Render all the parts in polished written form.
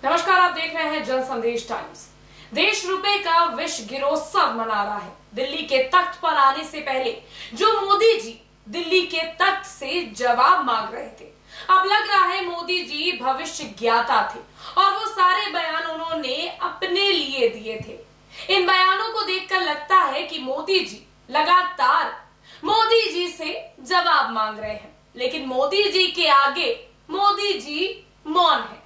नमस्कार, आप देख रहे हैं जन संदेश टाइम्स। देश रुपए का विश्व गिरोत्सव मना रहा है। दिल्ली के तख्त पर आने से पहले जो मोदी जी दिल्ली के तख्त से जवाब मांग रहे थे, अब लग रहा है मोदी जी भविष्य ज्ञाता थे और वो सारे बयान उन्होंने अपने लिए दिए थे। इन बयानों को देखकर लगता है कि मोदी जी लगातार मोदी जी से जवाब मांग रहे हैं, लेकिन मोदी जी के आगे मोदी जी मौन है।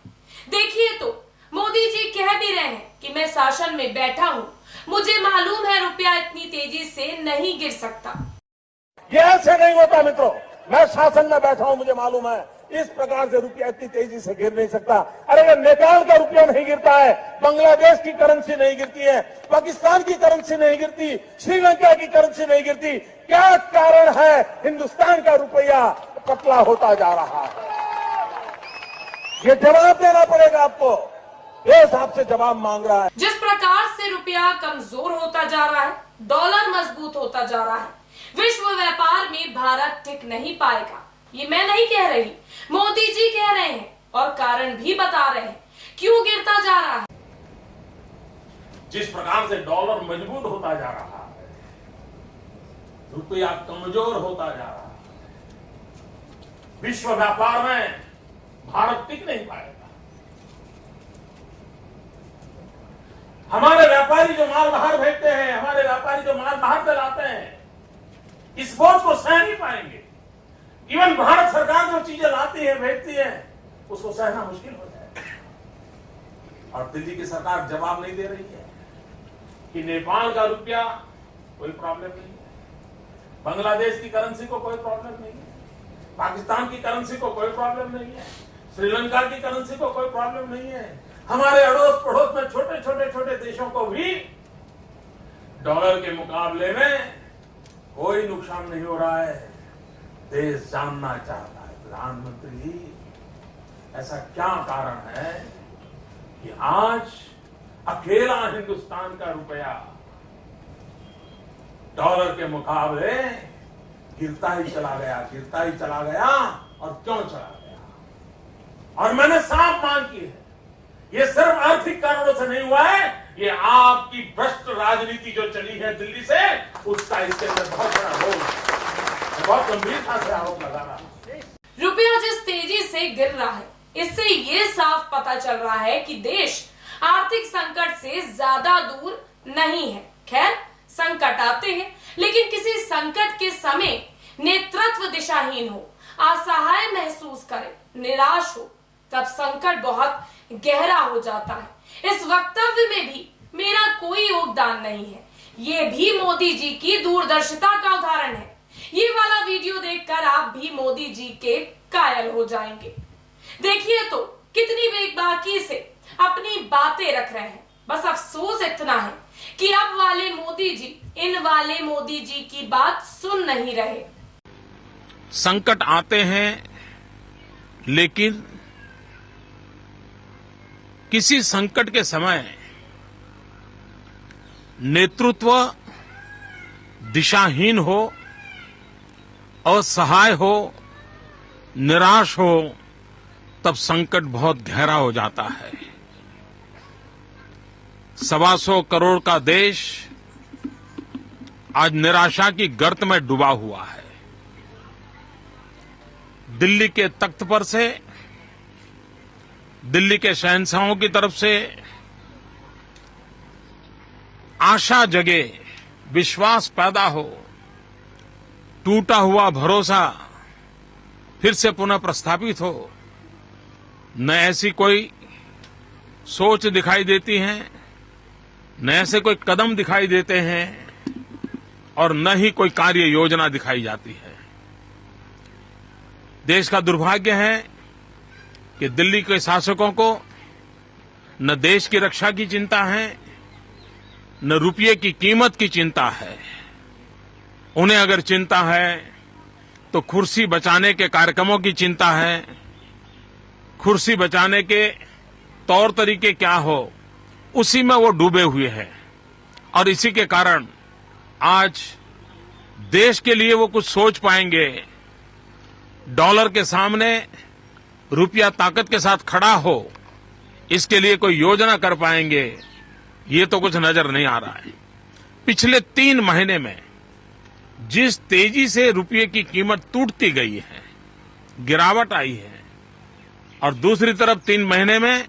देखिए तो मोदी जी कह भी रहे हैं कि मैं शासन में बैठा हूं, मुझे मालूम है रुपया इतनी तेजी से नहीं गिर सकता। ये ऐसे नहीं होता मित्रों, मैं शासन में बैठा हूं, मुझे मालूम है इस प्रकार से रुपया इतनी तेजी से गिर नहीं सकता। अरे नेपाल का रुपया नहीं गिरता है, बांग्लादेश की करेंसी नहीं गिरती है, पाकिस्तान की करेंसी नहीं गिरती, श्रीलंका की करेंसी नहीं गिरती। क्या कारण है हिंदुस्तान का रुपया पतला होता जा रहा है? ये जवाब देना पड़ेगा आपको। देश आपसे जवाब मांग रहा है। जिस प्रकार से रुपया कमजोर होता जा रहा है, डॉलर मजबूत होता जा रहा है, विश्व व्यापार में भारत टिक नहीं पाएगा। ये मैं नहीं कह रही, मोदी जी कह रहे हैं और कारण भी बता रहे हैं क्यों गिरता जा रहा है। जिस प्रकार से डॉलर मजबूत होता जा रहा है, रुपया कमजोर होता जा रहा है, विश्व व्यापार में भारत टिक नहीं पाएगा। हमारे व्यापारी जो माल बाहर भेजते हैं, हमारे व्यापारी जो माल बाहर से लाते हैं, इस बोझ को सह नहीं पाएंगे। इवन भारत सरकार जो चीजें लाती है, भेजती है, उसको सहना मुश्किल हो जाएगा। और दिल्ली की सरकार जवाब नहीं दे रही है कि नेपाल का रुपया कोई प्रॉब्लम नहीं है, बांग्लादेश की करेंसी को कोई प्रॉब्लम नहीं है, पाकिस्तान की करेंसी को कोई प्रॉब्लम नहीं है, श्रीलंका की करेंसी को कोई प्रॉब्लम नहीं है। हमारे अड़ोस पड़ोस में छोटे देशों को भी डॉलर के मुकाबले में कोई नुकसान नहीं हो रहा है। देश जानना चाहता है, प्रधानमंत्री जी, ऐसा क्या कारण है कि आज अकेला हिंदुस्तान का रुपया डॉलर के मुकाबले गिरता ही चला गया और क्यों चला गया? और मैंने साफ मांग की है, ये सिर्फ आर्थिक कारणों से नहीं हुआ है, ये आपकी भ्रष्ट राजनीति जो चली है दिल्ली से, उसका इसके अंदर बहुत बड़ा रोल है। बहुत गंभीरता से आरोप लगा रहा है। रुपया जिस तेजी से गिर रहा है, इससे ये साफ पता चल रहा है कि देश आर्थिक संकट से ज्यादा दूर नहीं है। खैर, संकट आते हैं, लेकिन किसी संकट के समय नेतृत्व दिशाहीन हो, असहाय महसूस करे, निराश हो, तब संकट बहुत गहरा हो जाता है। इस वक्तव्य में भी मेरा कोई योगदान नहीं है, ये भी मोदी जी की दूरदर्शिता का उदाहरण है। ये वाला वीडियो देखकर आप भी मोदी जी के कायल हो जाएंगे। देखिए तो कितनी बेबाकी से अपनी बातें रख रहे हैं। बस अफसोस इतना है कि अब वाले मोदी जी इन वाले मोदी जी की बात सुन नहीं रहे। संकट आते हैं, लेकिन किसी संकट के समय नेतृत्व दिशाहीन हो, असहाय हो, निराश हो, तब संकट बहुत गहरा हो जाता है। 125 करोड़ का देश आज निराशा की गर्त में डूबा हुआ है। दिल्ली के तख्त पर से, दिल्ली के शहंशाहों की तरफ से आशा जगे, विश्वास पैदा हो, टूटा हुआ भरोसा फिर से पुनः प्रस्थापित हो, न ऐसी कोई सोच दिखाई देती है, न ऐसे कोई कदम दिखाई देते हैं और न ही कोई कार्य योजना दिखाई जाती है। देश का दुर्भाग्य है कि दिल्ली के शासकों को न देश की रक्षा की चिंता है, न रुपये की कीमत की चिंता है। उन्हें अगर चिंता है तो कुर्सी बचाने के कार्यक्रमों की चिंता है, कुर्सी बचाने के तौर तरीके क्या हो, उसी में वो डूबे हुए हैं। और इसी के कारण आज देश के लिए वो कुछ सोच पाएंगे, डॉलर के सामने रुपया ताकत के साथ खड़ा हो, इसके लिए कोई योजना कर पाएंगे, ये तो कुछ नजर नहीं आ रहा है। पिछले 3 महीने में जिस तेजी से रुपये की कीमत टूटती गई है, गिरावट आई है, और दूसरी तरफ 3 महीने में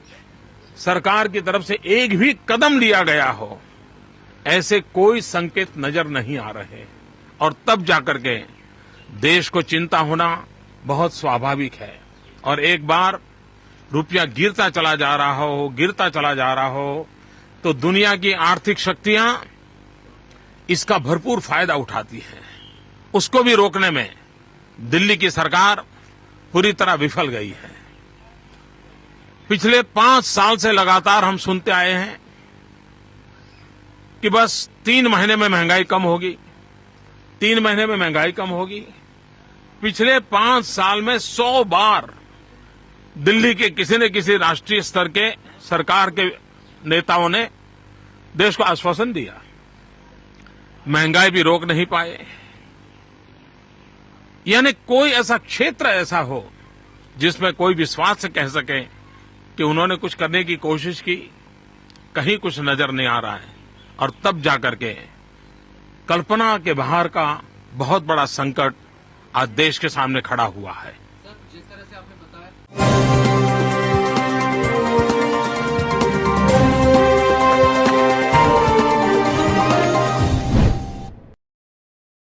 सरकार की तरफ से एक भी कदम लिया गया हो, ऐसे कोई संकेत नजर नहीं आ रहे। और तब जाकर के देश को चिंता होना बहुत स्वाभाविक है। और एक बार रुपया गिरता चला जा रहा हो तो दुनिया की आर्थिक शक्तियां इसका भरपूर फायदा उठाती हैं। उसको भी रोकने में दिल्ली की सरकार पूरी तरह विफल गई है। पिछले 5 साल से लगातार हम सुनते आए हैं कि बस 3 महीने में महंगाई कम होगी, 3 महीने में महंगाई कम होगी। पिछले 5 साल में 100 बार दिल्ली के किसी न किसी राष्ट्रीय स्तर के सरकार के नेताओं ने देश को आश्वासन दिया, महंगाई भी रोक नहीं पाए। यानी कोई ऐसा क्षेत्र ऐसा हो जिसमें कोई विश्वास से कह सके कि उन्होंने कुछ करने की कोशिश की, कहीं कुछ नजर नहीं आ रहा है। और तब जाकर के कल्पना के बाहर का बहुत बड़ा संकट आज देश के सामने खड़ा हुआ है। सर, जिस तरह से आपने बताया